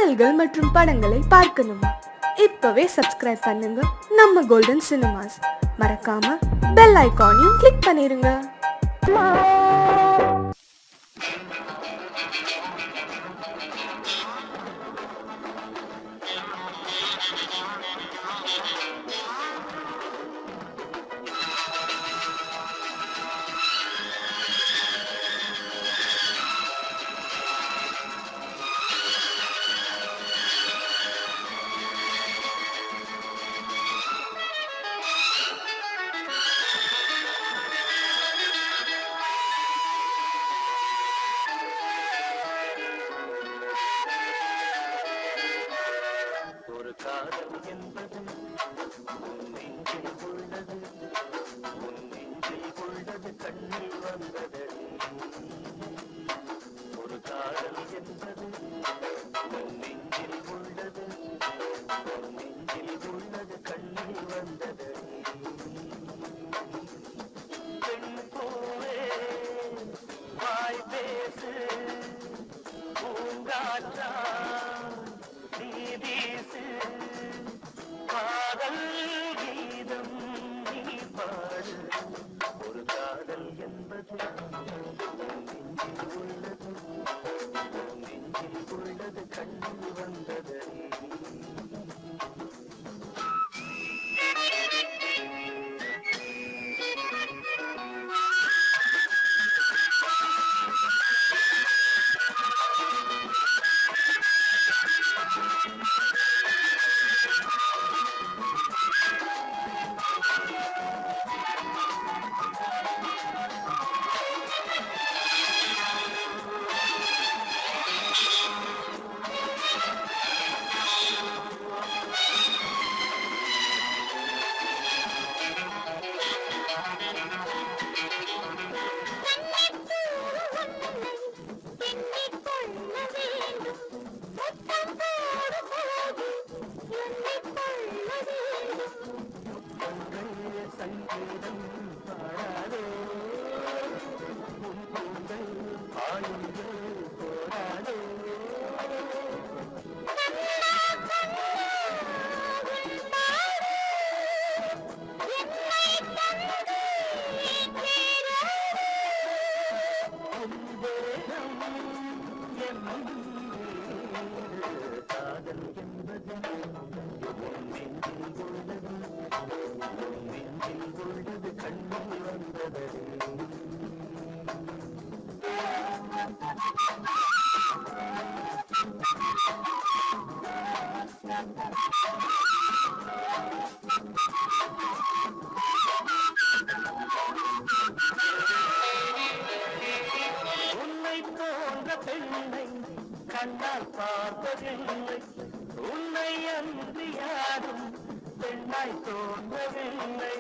பாடல்கள் மற்றும் படங்களை பார்க்கணுமா? இப்பவே சப்ஸ்கிரைப் பண்ணுங்க நம்ம கோல்டன் சினிமாஸ். மறக்காம பெல் ஐகானையும் கிளிக் பண்ணிருங்க. காதல் என்பது உன் நெஞ்சில் உள்ளது, உன் நெஞ்சில் உள்ளது கண்ணில் வந்ததடி. ஒரு காதல் என்பது உன் நெஞ்சில் உள்ளது, உன் நெஞ்சில் உள்ளது கண்ணில் வந்ததடி. பெண் பூவே வாய் பேசு, பூங்காற்றா நீ வீசு, காதல் கீதம் நீ பாடு. ஒரு காதல் என்பது நெஞ்சில் உள்ளது, நெஞ்சில் உள்ளது கண்ணில் வந்தது. சங்கீதம் பாடாதே உன் கூந்தல் ஆயுங்கள் போராடே. காதல் என்பது உன் நெஞ்சில் உள்ளது, உன் நெஞ்சில் உள்ளது கண்ணில் வந்ததே. உன்னை போன்ற பெண்ணை கண்ணால் பார்த்ததில்லை, உன்னை அன்று யாரும் பெண்ணாய் தோன்றவில்லை.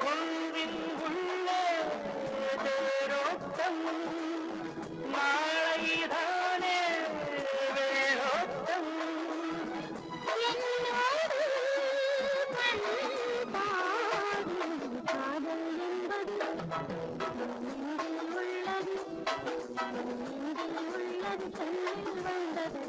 கொள்வின் உள்ளே தேரோட்டம், மாலைதானே வேரோட்டம். காதல் என்பது நெஞ்சில் உள்ளது, நெஞ்சில் உள்ளது கண்ணில் வந்தது.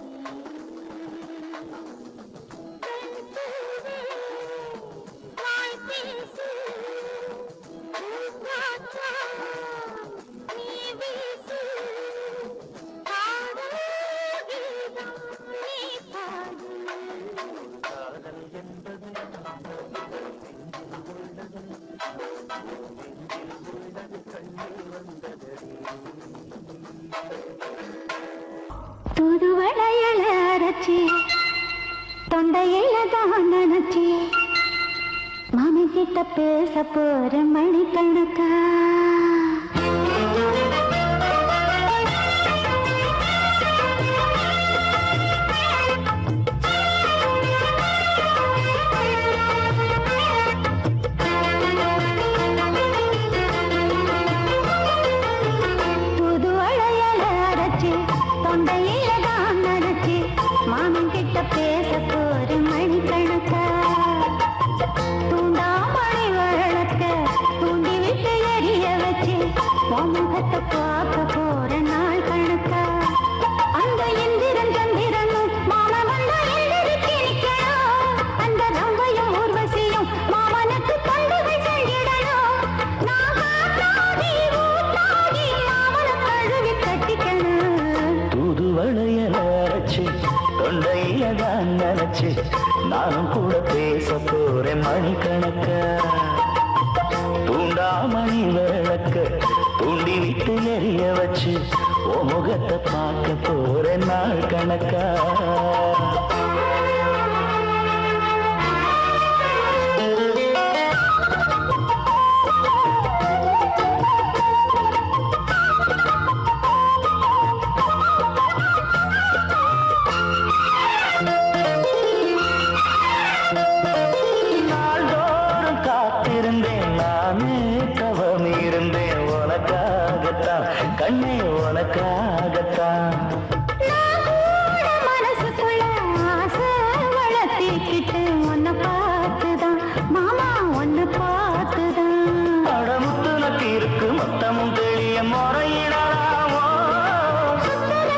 தூதுவளையல அரைச்சி தொண்டையில தான் நினைச்சி மாமி கிட்ட பேச போற மணிக்கணக்கா. தூதுவளையல அரைச்சி தொண்டையில தான் நினைச்சி மாமன் கிட்ட பேச போற மணிக்கணக்கா. தூண்ட நானும் கூட பேச போறேன் மணிக்கணக்க. தூண்டாமணி விளக்க தூண்டி விட்டு எரிய வச்சு ஓ முகத்தை பார்க்க போறேன் நாள் கணக்கா. கண்ணே உனக்காகத்தான் மனசுக்குள்ள ஆசை வளர்த்திக்கிட்டு உன்னை பார்த்துதான் மாமா உன்னை பார்த்துதான் அடமுத்து நக்கு இருக்கு மொத்தமும் தெளிய முறையிடலாமோ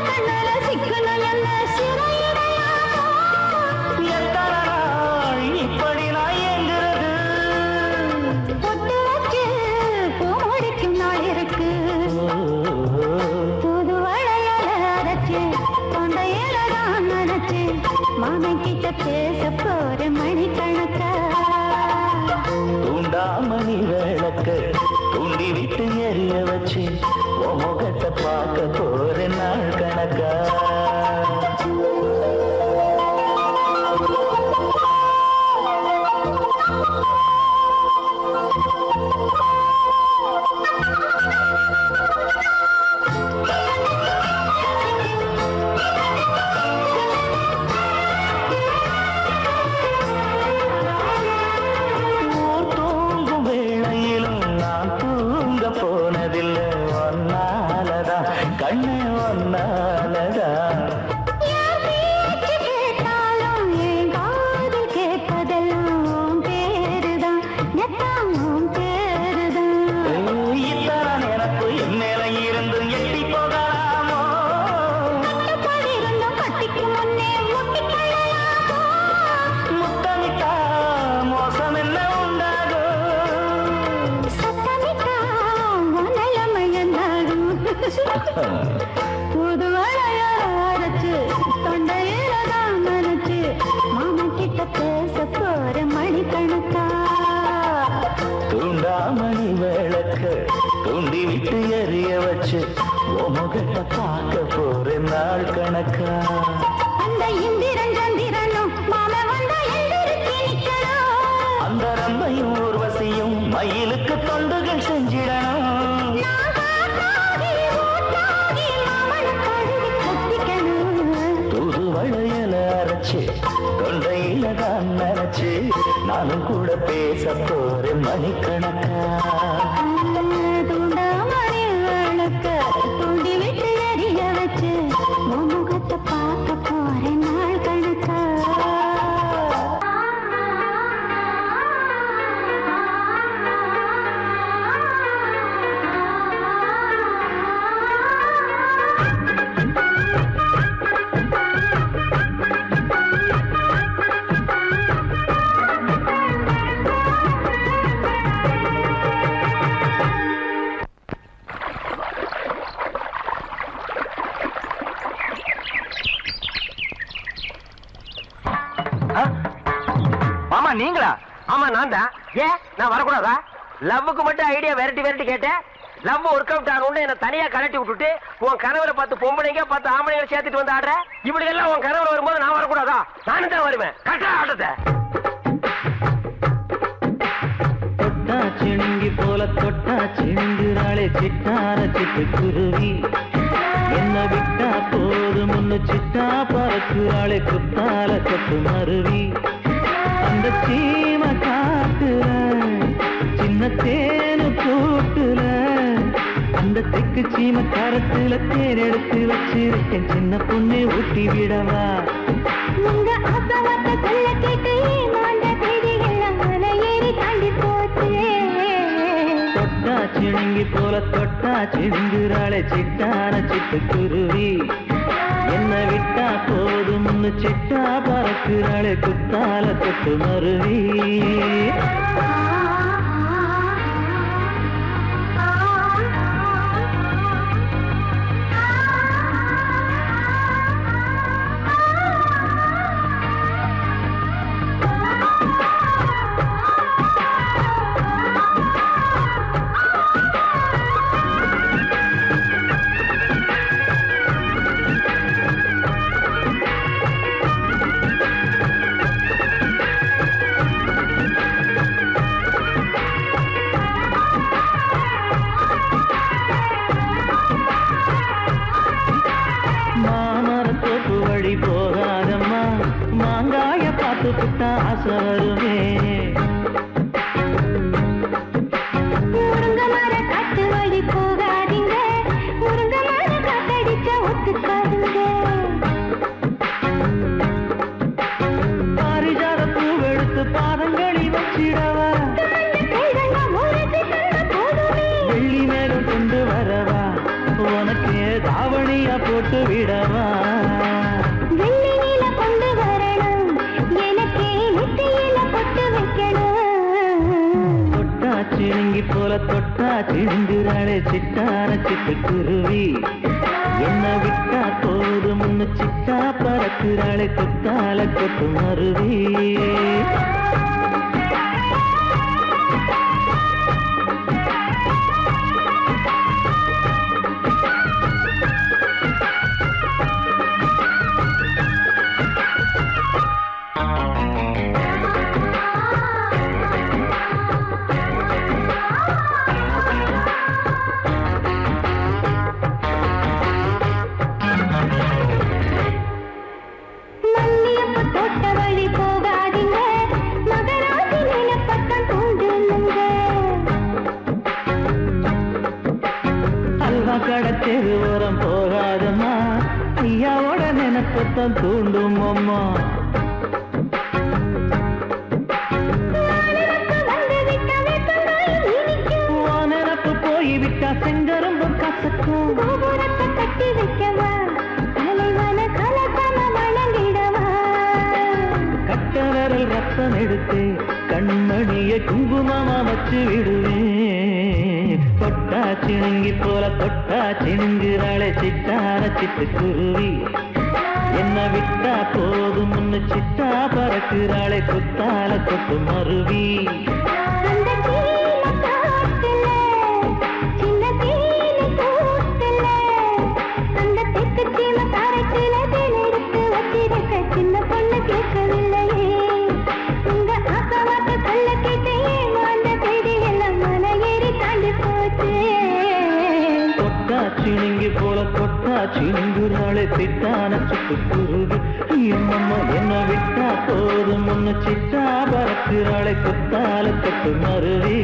கண்ணால சிக்கணும் என்ன சிறையிடையாமோ எத்தனை நாள் இப்படி நான் எங்கிறது பொட்டு வச்சு பூ முடிக்கும் நாள் இருக்கு புது வளையல அரைச்சு தொண்டையில தான் நினைச்சு மாமன் கிட்ட பேச போற மணிக்கணக்கா. தூண்டாமணி விளக்க தூண்டி விட்டு எரிய வச்சு உன் முகத்தை பார்க்க போற நாள் கணக்கா. போனதில்லை ஒன்னாலதான் கண்ணு ஒன்னாலதான் கேட்டாலும் என் காது கேட்பதெல்லாம் பேருதான் நெத்தாம் பேருதான் இத்தான் எனக்கு என் மேல இருந்து எட்டி போகலாமோ இருந்தும் கட்டிக்கு முன்னே முட்டிக்கொள்ளலாமோ முத்தமிட்டா மோசம் என்ன உண்டாகும் சத்தமிட்டா மனலமையந்தாடும் புது வளையச்சு தொண்டையில தான் நினைச்சு மாமன் கிட்ட பேச போற மணிக்கணக்கா. தூண்டாமணி விளக்க தூண்டி விட்டு எரிய வச்சு உன் முகத்தை பார்க்க போற நாள் கணக்கா. அந்த இந்திரன் சந்திரனும் மாமன் வந்தா எந்திரிச்சு நிக்கணும் அந்த ரம்மையும் ஊர்வசியும் மயிலுக்கு தொண்டுகள் செஞ்சிடணும் புது வளையல அரைச்சு தொண்டையில தான் நினைச்சு நானும் கூட பேச போறேன் மணிக்கணக்கா. தூண்டாமணி விளக்க தூண்டி விட்டு எரிய வச்சு உன் முகத்தை பார்க்க போறேன் நாள் கணக்கா. மாமா நீங்களா? ஆமா நான் தான். ஏன் நான் வரக்கூடாதா? லவ்வுக்கு மட்டும் ஐடியா வெரைட்டி கேட்டேன். லவ் ஒர்க் அவுட் ஆகணும்னு என்ன தனியா கலட்டி விட்டுட்டு உன் கனவுல பார்த்து பொம்பளைங்க பார்த்து ஆம்பளைங்க சேர்த்துட்டு வந்து ஆடுற. இப்படி எல்லாம் உன் கனவுல வரும்போது நான் வரக்கூடாதா? நானும் தான் வருவேன். கட்டா ஆட்டத்தை தொட்டா சிணுங்கி போல தொட்டா சிணுங்குறாளே சிட்டார சிட்டு குருவி என்ன விட்டா போது முன்னு சிட்டா பறக்குறாளே குத்தால கொத்து மருவி அந்த சீம காட்டுல சின்ன தேனு கூட்டுல அந்த தெக்கு சீம காரத்துல தேன் எடுத்து வச்சிருக்கேன் சின்ன பொண்ணு ஊட்டி விடவா உங்க அசவத்தை சொல்ல கேட்டு மாண்ட தேடி எல்லாம் மலையேறி தாண்டி போச்சு தொட்டா சிணுங்கி போல தொட்டா சிணுங்குறாளே சிட்டார சிட்டு குருவி என்ன விட்டா போதும்னு சிட்டா பறக்குறாளே குத்தால கொத்து மருவி வச்சிடவா வெள்ளி மேலும் கொண்டு வரவா உனக்கு தாவணியா போட்டு விடவா வெள்ளியில கொண்டு வரணும் எனக்கு நெத்தியில பொட்டு வைக்கணும் தொட்டா சிணுங்கி போல தொட்டா சிணுங்குறாளே சிட்டான சிட்டுக்குருவி என்ன விட்டா போதும் முன்னு சிட்டா பறக்குறாளே கொத்தால கொட்டு மருவி தெருவோரம் போகாதம்மா ஐயாவோட நினைப்பத்தான் தூண்டும் அம்மா நினப்பு போய்விட்டா செங்கரும்பு கசக்கும் கட்டி வைக்கவா தலைவன கலசம வணங்கிடவா கட்ட விரல் ரத்தம் எடுத்து கண்மணியை குங்குமமா வச்சு விடுவேன் தொட்டா சிணுங்கி போல தொட்டா சிணுங்குறாளே சிட்டான சிட்டுக்குருவி என்ன விட்டா போதும் முன்னு சிட்டா பறக்குறாளே குத்தால கொட்டு மருவி சின்ன பொண்ணு கேட்கவில்லையே உங்க ஆசவாக்க சொல்ல கேட்டேன் அந்த செய்தி எல்லாம் மன ஏறி தாண்டி போச்சு தொட்டா சிணுங்கி போல தொட்டா சிணுங்குறாளே சிட்டான சிட்டுக்குருவி எம்மம்மா என்ன விட்டா போதும் முன்னு சிட்டா பறக்குறாளே குத்தால கொட்டு மருவி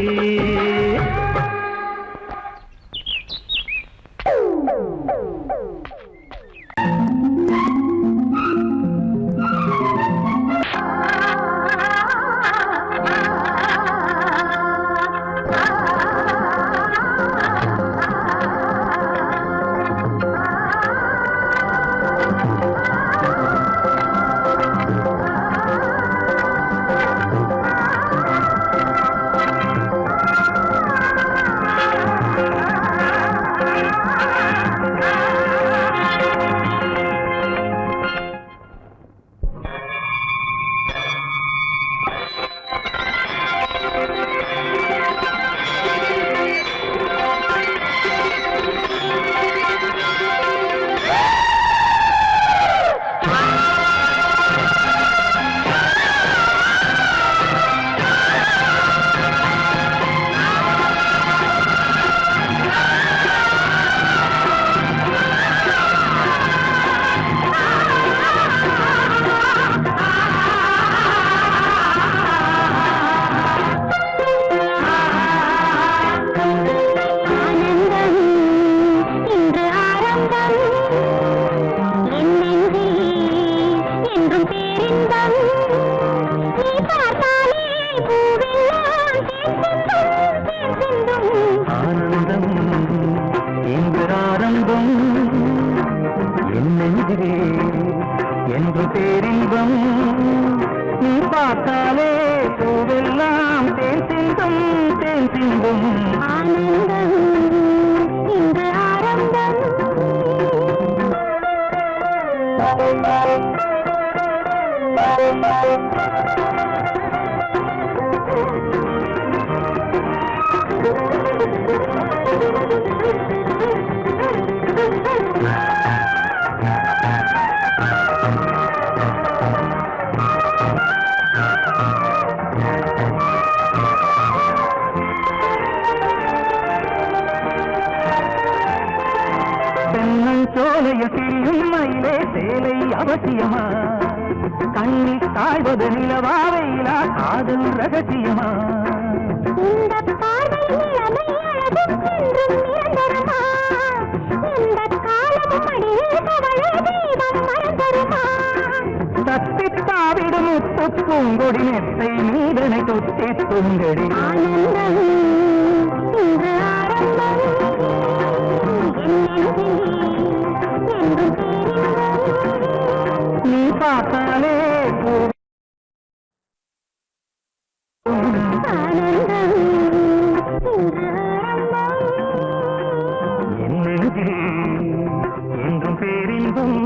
என்று பேரின்பம் நீ பார்த்தாலே பூவெல்லாம் தேன் சிந்தும் தேன் சிந்தும் ஆனந்தம் இன்று ஆரம்பம் சோலையில் திரியும் மயிலே சேலை அவசியமா கண்ணில் தாழ்வது நிலவாவையிலா காதல் ரகசியமா இந்த பார்வை நிலைமை அழகும் என்றும் நிரந்தரமா இந்த காலம் மடியில் தவழ தெய்வம் மறந்தருமா தத்தித்தாவிடும் முத்து பூங்கொடி நெத்தை மீதனை தொட்டி தொங்கடி ஆனந்தம் இன்று ஆரம்பம் நீ பார்த்தாலே ஆனந்தம் இன்று ஆரம்பம் என் நெஞ்சில் என்றும் பேரின்பம்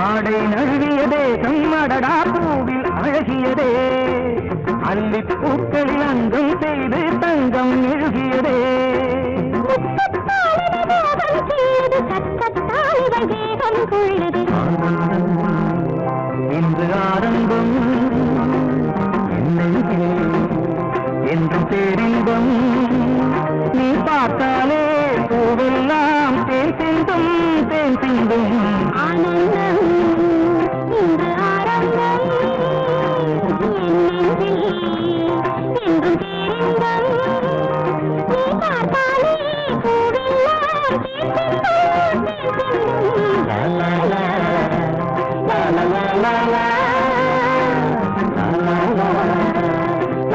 ஆடை நழுவியதே கம்மடடா பூவில் அழகியதே அல்லி பூக்களில் அங்கம் செய்து தங்கம் எழுகியதே இன்று ஆரம்பம் என்னையே என்றும் பேரின்பம் நீ பார்த்தாலே பூவெல்லாம் தேன் சிந்தும் தேன் சிந்தும் ஆனந்தம் இன்று ஆரம்பம் என்றும் பேரின்பம் நீ பார்த்தாலே பூவெல்லாம் லா லா லா லா லா லா லா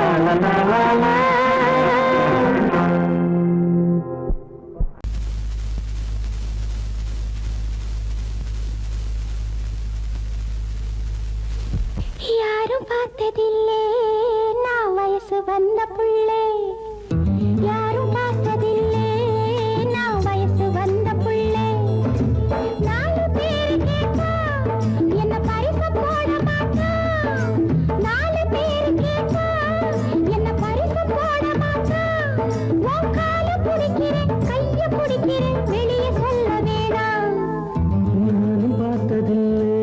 லா லா லா லா. யாரும் பார்த்ததில்லே நான் வயசு வந்த புள்ளே யாரும் பார்த்ததில்லே நான் வயசு வந்த புள்ளே நாலு பேரு கேட்டா என்ன பரிசு போட மாட்டா நாலு பேரு கேட்டா என்ன பரிசு போட மாட்டா உன் கால பிடிக்கிறேன் கைய பிடிக்கிறேன் வெளியே சொல்ல வேணாம் நானும் பார்த்ததில்லை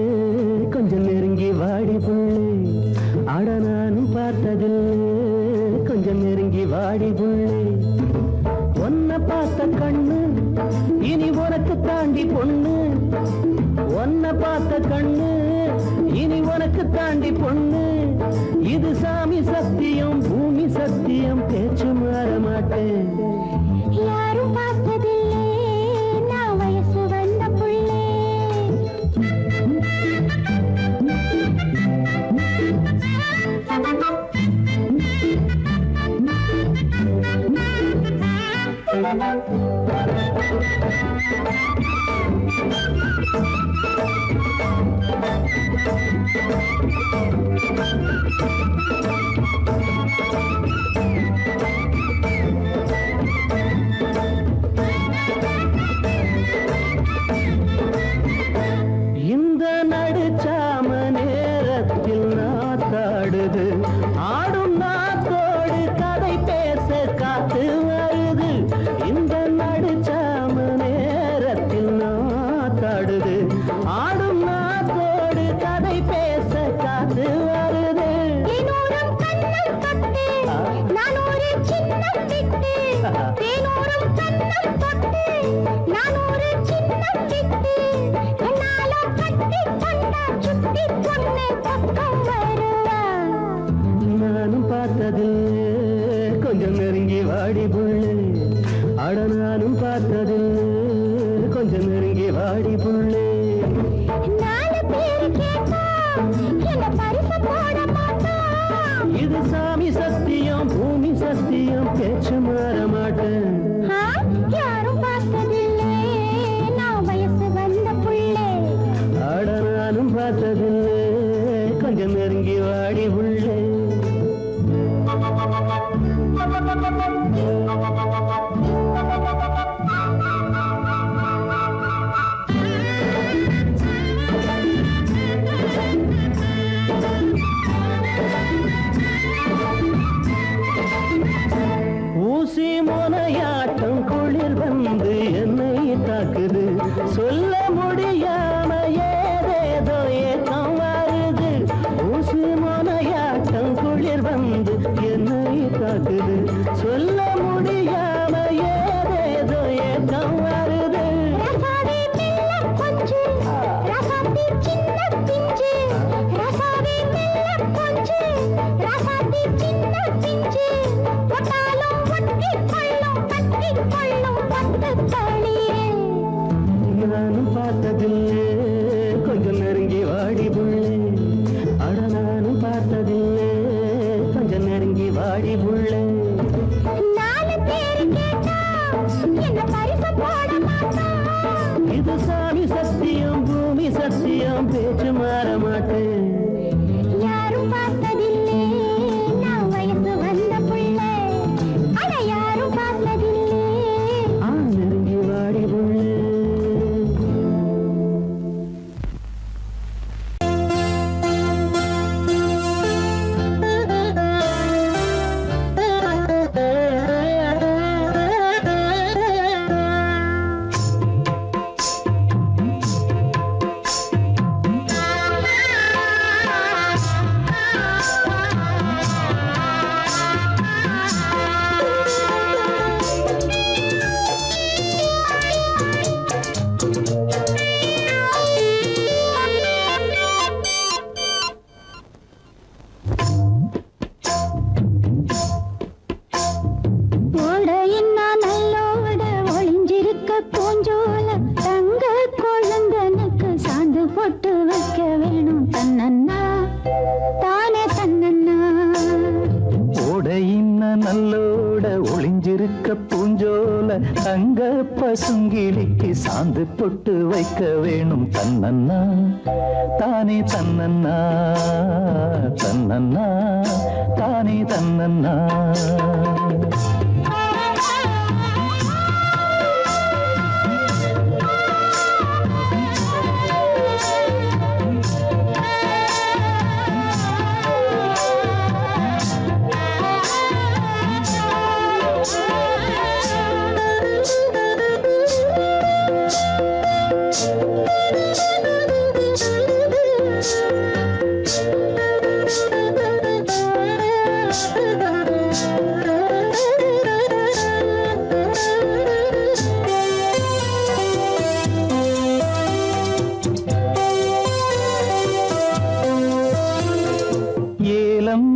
கொஞ்சம் நெருங்கி வாடி புள்ளே அட நானும் பார்த்ததில்லை கொஞ்சம் நெருங்கி வாடி புள்ளே ஒன்ன பார்த்த கண்ணு இனி உனக்கு தாண்டி பொண்ணு ஒன்ன பார்த்த கண்ணு இனி உனக்கு தாண்டி பொண்ணு இது சாமி சத்தியம் பூமி சத்தியம் பேச்சு மாற மாட்டேன் யாரும் பார்த்ததில்லே நான் வயசு வந்த புள்ளே இந்த நடுச்சாம நேரத்தில் நாத்தாடுது ஆடும் நாத்தோடு கதை பேச காத்து வருது இந்த நடுச்சாம நேரத்தில் நாத்தாடுது ஆடும் நாத்தோடு கதை பேச காத்து வருது தேனூரம் கண்ணம் தொட்டு நான் ஒரு சின்னம் விட்டு தேனூரம் கண்ணம் தொட்டு நான் ஒரு சின்னம் விட்டு என்னால கட்டி கொண்டா சுட்டி பொண்ணு பக்கம் வருவா நானும் பார்த்ததில்லை கொஞ்சம் நெருங்கி வாடி புள்ளே அட நானும் பார்த்ததில்லை கொஞ்சம் நெருங்கி வாடி புள்ளே நாலு பேரு கேட்டா என்ன பரிசு போட மாட்டா இது சாமி சத்தியம் பூமி சத்தியம் பேச்சு மாற மாட்டேன் யாரும் பார்த்ததில்லே நான் வயசு வந்த புள்ளே ஆட நானும் பார்த்ததில்லை கொஞ்சம் நெருங்கி வாடி புள்ளே ஊசி மோனையாட்டம் குளிர் வந்து என்னை தாக்குது சொல்ல முடியாம ஏதேதோ ஏக்கம் வருது ஊசி மோனையாட்டம் குளிர் வந்து என்னை தாக்குது சொல்ல முடியாம ஏதேதோ ஏக்கம் வருது ரசாவே மெல்ல கொஞ்சு ரசாத்தி சின்ன பிஞ்சு ரசாவே மெல்ல கொஞ்சு ரசாத்தி சின்ன பிஞ்சு ஒட்டாலும் ஒட்டி கொள்ளும் பட்டு தளியே நானும் பார்த்ததில்லை கொஞ்சம் நெருங்கி வாடி புள்ளே அட நானும் பார்த்ததில்லை கொஞ்சம் நெருங்கி வாடி புள்ளே நாலு பேரு கேட்டா என்ன பரிசு போட மாட்டான் இது சாமி சத்தியம் பூமி சத்தியம் பேச்சு மாற மாட்டேன் யாரும் பார்த்ததில்லை நான் வயசு வந்த புள்ளை அட யாரும் பார்த்ததில்லை நெருங்கி வாடி புள்ளே பூஞ்சோல தங்க குழந்தனுக்கு சாந்து போட்டு வைக்க வேணும் தன்னன்னா தானே தன்னன்னா ஓடையின்ன நல்லோட ஒளிஞ்சிருக்க பூஞ்சோல தங்க பசுங்கிளிக்கு சாந்து பொட்டு வைக்க வேணும் தன்னன்னா தானே தன்னன்னா தன்னன்னா தானே தன்னன்னா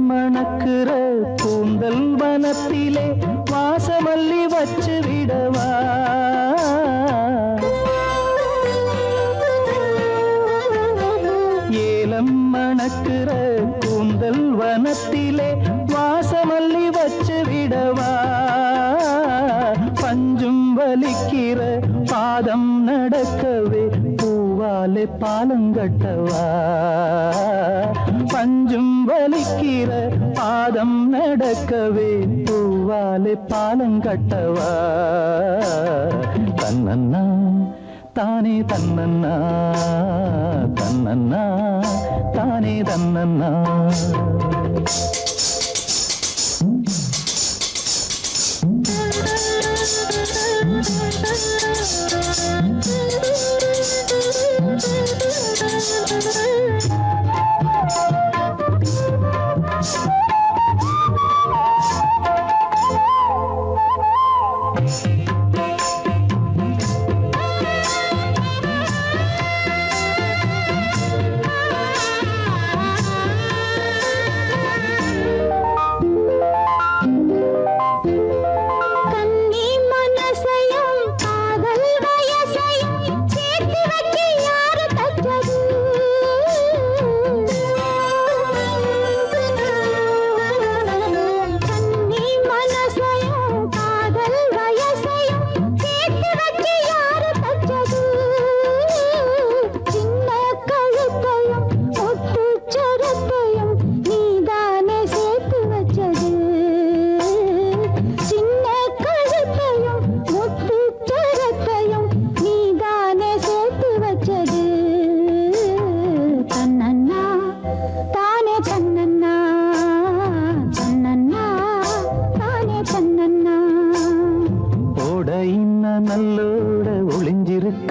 மணக்குற கூந்தல் வனத்திலே வாசமல்லி வச்சு விடவா ஏலம் மணக்குற கூந்தல் வனத்திலே வாசமல்லி வச்சு விடவா பஞ்சும் வலிக்கிற பாதம் நடக்கவே பூவாலே பாலங்கட்டவா பஞ்சும் வலிக்கிற பாதம் நடக்கவே பூவாலே பாலங்கட்டவா தன்னன்னா தானே தன்னன்னா தன்னன்னா தானே தன்னன்னா கன்னி மனசையும் காதல்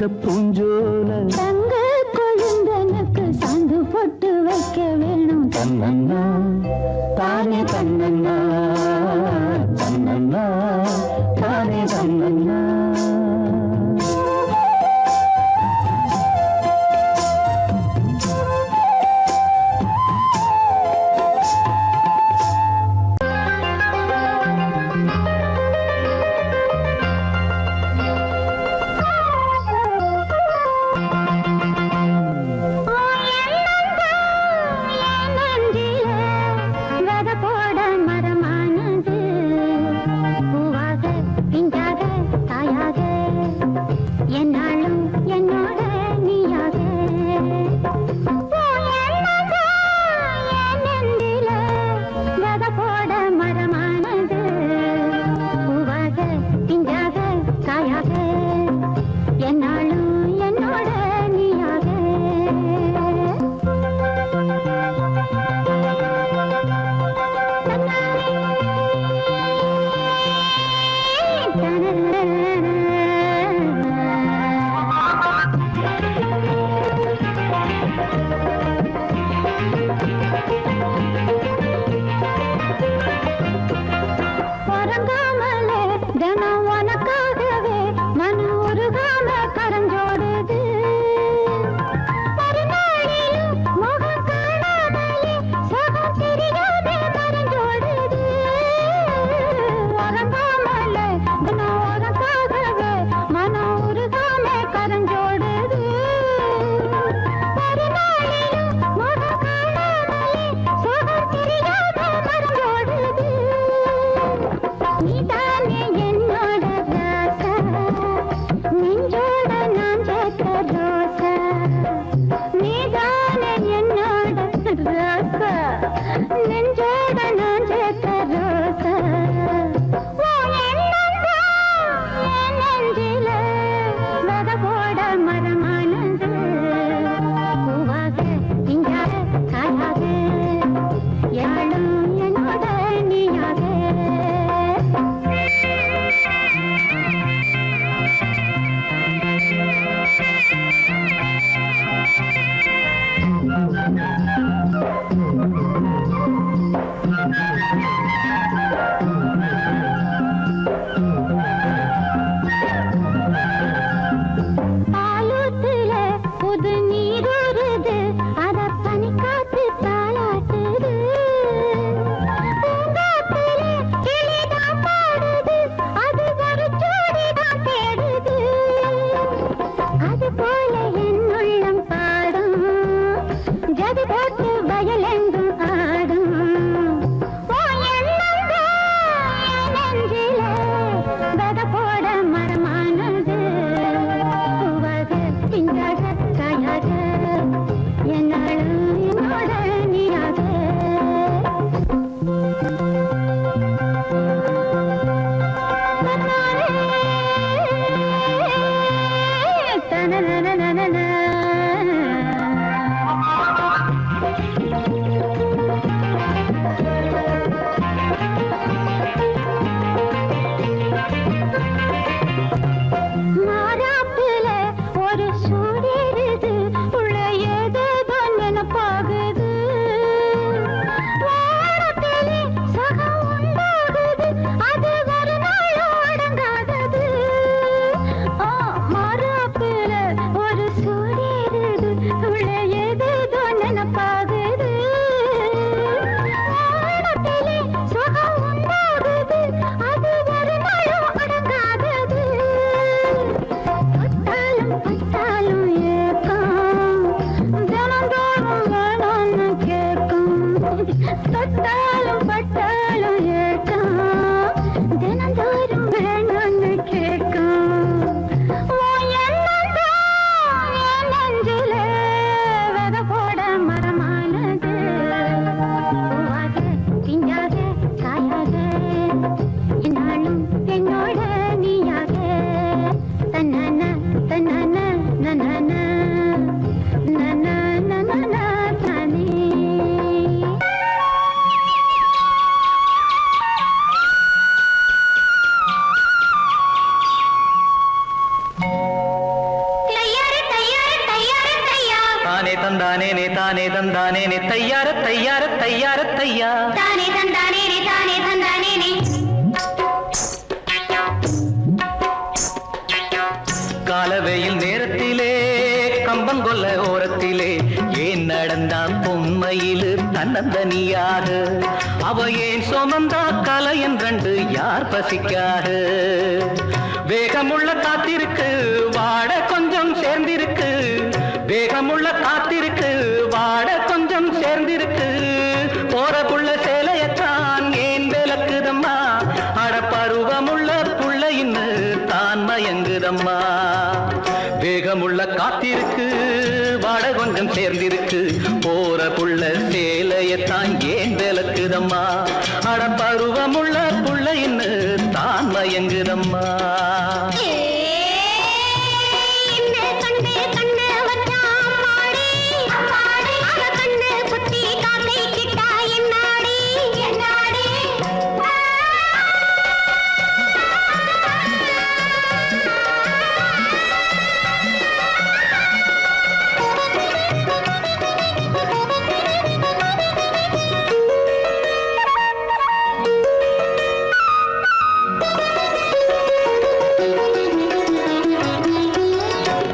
இருக்க பூஞ்சோல தங்க கொழுந்தனுக்கு சாந்து போட்டு வைக்க வேணும் தன்னன்னா தானே தன்னன்னா தன்னன்னா தானே தன்னன்னா பட்டாலும் ஏக்கம் தினந்தோறும் தையார தையார தையா தானே தந்தானே தானே தந்தானே காலவெயில் நேரத்திலே கம்பங்கொல்ல ஓரத்திலே ஏன் நடந்தான் பொம்மையிலு தன்னந்தனியாக அவ ஏன் சுமந்தா கலை என்றண்டு யார் பசிக்காக வேகமுள்ள காத்திருக்கு வாட கொஞ்சம் சேர்ந்திருக்கு வேகமுள்ள காத்திருக்கு வாட கொஞ்சம் சேர்ந்திருக்கு போறக்குள்ள சேலையத்தான் ஏன் விளக்குதம்மா அட பருவமுள்ள புள்ள இன்னு தான் மயங்குதம்மா வேகமுள்ள காத்திருக்கு வாட கொஞ்சம் சேர்ந்திருக்கு போற புள்ள சேலையத்தான் ஏன் விளக்குதம்மா அட பருவமுள்ள புள்ள இன்னு தான் மயங்குதம்மா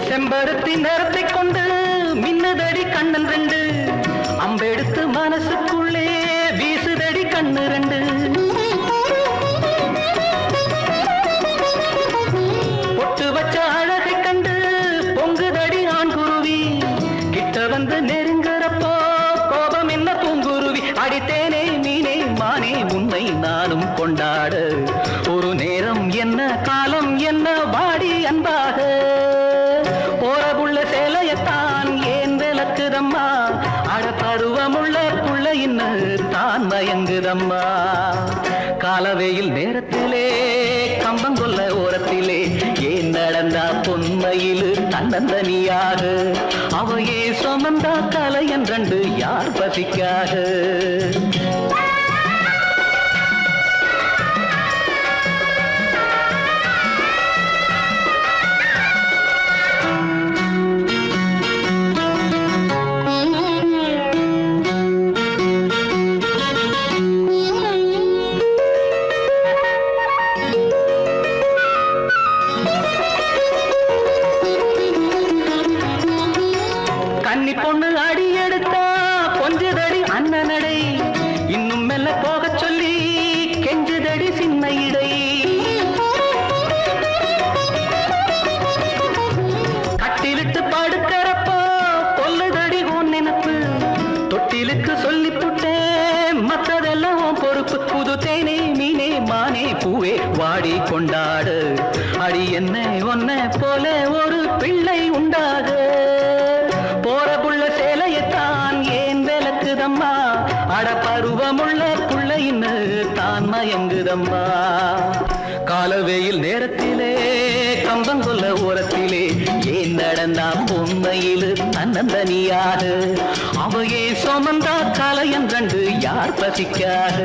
செம்பருத்தி நிறத்தை கொண்டு மின்னுதடி கண்ணன் ரெண்டு அம்பெடுத்து மனசுக்குள்ளே வீசுதடி கண்ணு ரெண்டு பொட்டு வச்ச அழகை கண்டு பொங்குதடி ஆண்குருவி கிட்ட வந்து நெருங்குறப்போ கோபம் என்ன பூங்குருவி அடித்தேனே மீனே மானே உன்னை நானும் கொண்டாட ஒரு நேரம் என்ன காலம் என்ன வாடி அன்பாக போறவுள்ள சேலையத்தான் ஏன் விளக்குதம்மா அட பருவமுள்ள புள்ள இன்னு தான் மயங்குதம்மா காலவேயில் நேரத்திலே கம்பங்கொல்ல ஓரத்திலே ஏன் நடந்தா பொன்மையிலு தன்னந்தனியாக அவையே சுமந்தா கலை என்றண்டு யார் பசிக்காக கன்னி பொண்ணு அடி எடுத்தா கொஞ்சதடி அண்ணனடை இன்னும் மெல்ல போக சொல்லி கெஞ்சுதடி சின்ன இடை கட்டிலிட்டு படுக்கிறப்போ கொல்லுதடி உன் நினப்பு தொட்டிலுக்கு சொல்லி புட்டேன் மற்றதெல்லாம் உன் பொறுப்பு புது தேனே மீனே மானே பூவே வாடி கொண்டாடு அடி என்ன ஒன்ன போல ஒரு பிள்ளை உண்டாக போற புள்ள சேலையத்தான் ஏன் விளக்குதம்மா அட பருவமுள்ள புள்ள இன்னு தான் மயங்குதம்மா காலவேயில் நேரத்திலே கம்பங்கொல்ல ஓரத்திலே ஏன் நடந்தா பொம்மையிலு தன்னந்தனியாக அவையே சுமந்தா கலை என்றண்டு யார் பசிக்காக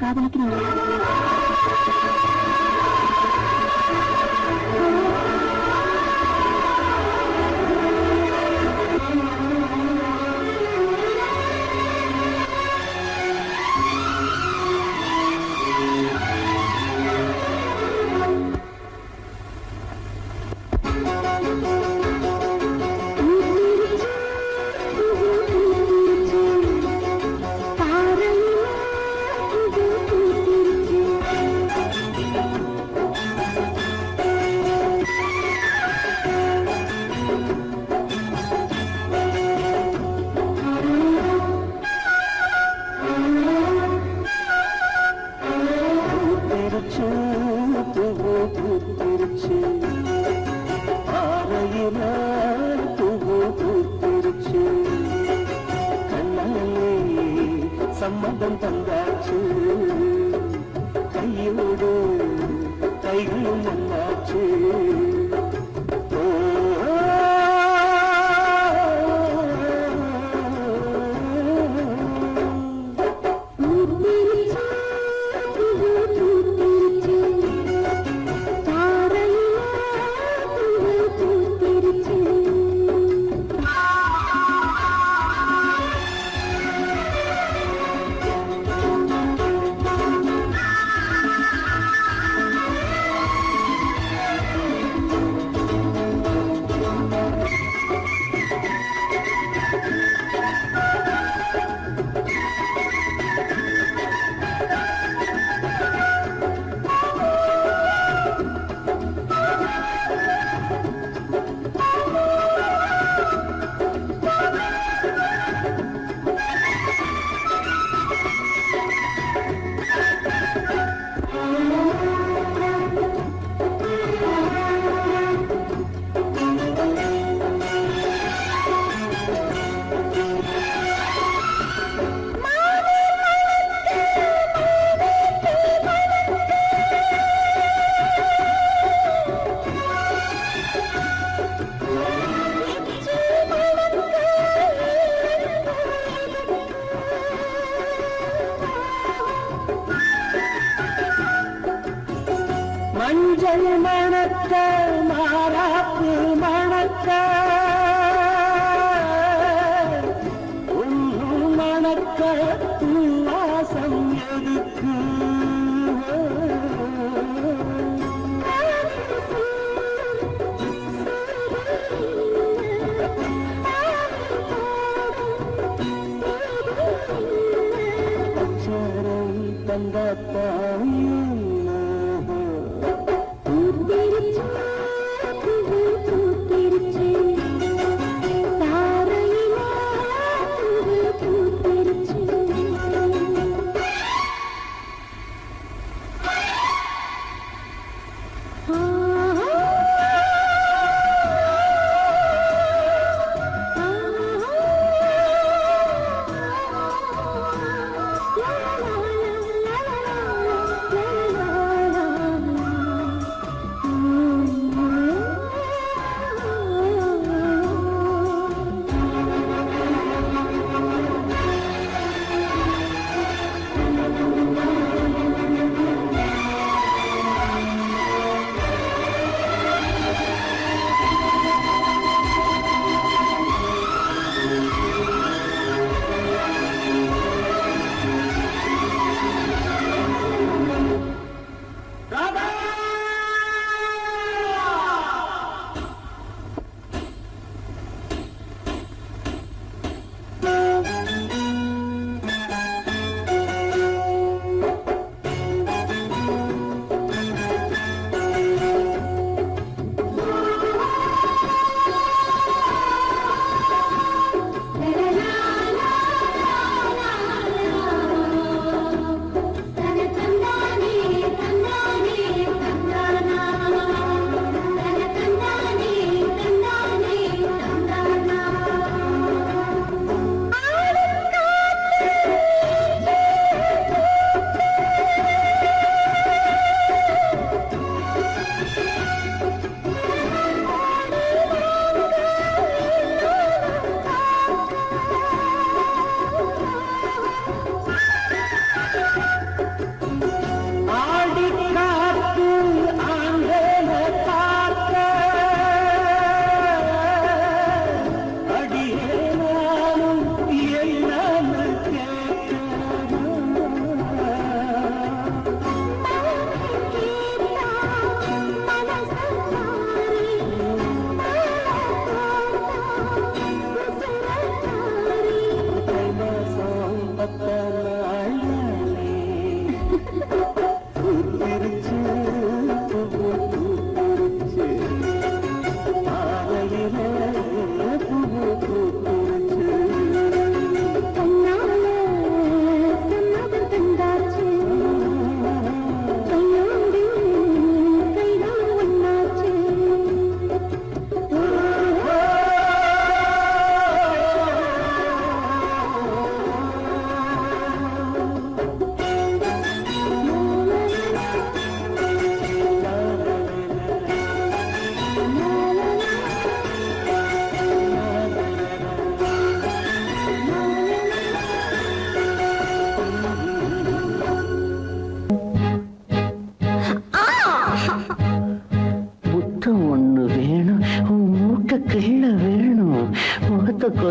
காதலிக்கிறீங்களா? சம்மதம் தந்தாச்சு கையோடு கைகளும் ஒன்னாச்சு மஞ்சள் மணக்க மாறாப்பு மணக்க ஒன்று மணக்க வாசம் எதுக்கு அச்சாரம் தந்தாத்தாயும்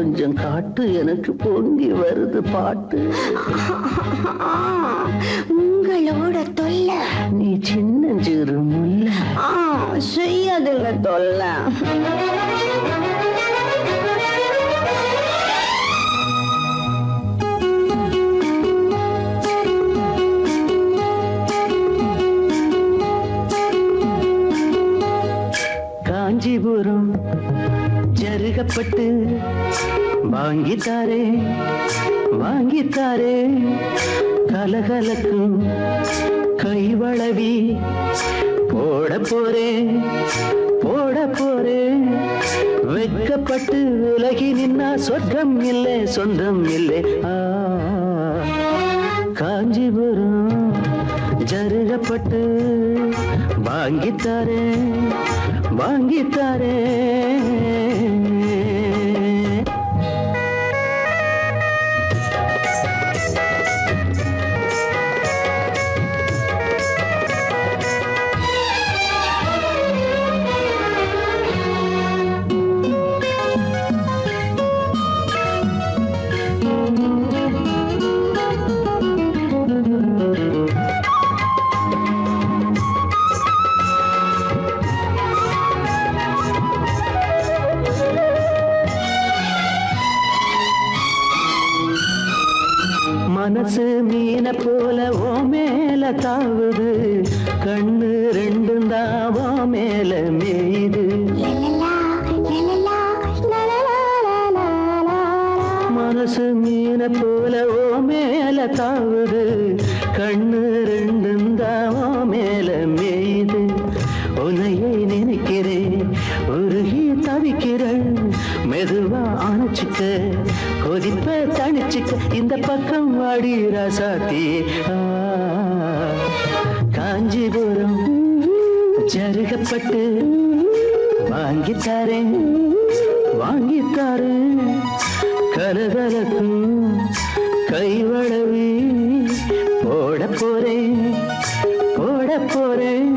கொஞ்சம் காட்டு, எனக்கு பொங்கி வருது பாட்டு. உங்களோட தொல்லை நீ சின்னஞ்சிறு முல்ல, செய்யாதுங்க தொல்லை. காஞ்சிபுரம் ஜருகப்பட்டு வாங்கித்தாரே வாங்கித்தாரே, கலகலக்கும் கைவளவி போட போறேன் போட போறேன். வெட்கப்பட்டு விலகி நின்னா சொர்க்கம் இல்லை சொந்தம் இல்லை. காஞ்சிபுரம் ஜருகப்பட்டு வாங்கித்தாரே வாங்கித்தாரே. மனசு மீன போல ஓ மேல தாவுது, கண்ணு ரெண்டும் தாவோ மேல மேயுது. மனசு மீன போல ஓ மேல தாவுது, கண்ணு ரெண்டும் தாவோ மேல மேயுது. உன்னையே நினைக்கிறேன் உருகி தவிக்கிறேன், மெதுவா அணைச்சிக்க கொதிப்ப தணிச்சிக்க, இந்த பக்கம் வாடி ராசாத்தி. காஞ்சிபுரம் ஜருகப்பட்டு வாங்கித்தாரேன் வாங்கித்தாரேன், கலகலக்கும் கைவளவி போட போறேன் போட போறேன்.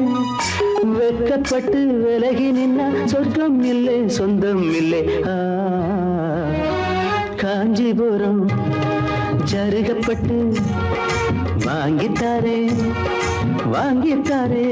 வெட்கப்பட்டு விலகி நின்னா சொர்க்கம் இல்லை சொந்தம் இல்லை. காஞ்சிபுரம் ஜருகப்பட்டு வாங்கித்தாரே வாங்கித்தாரே.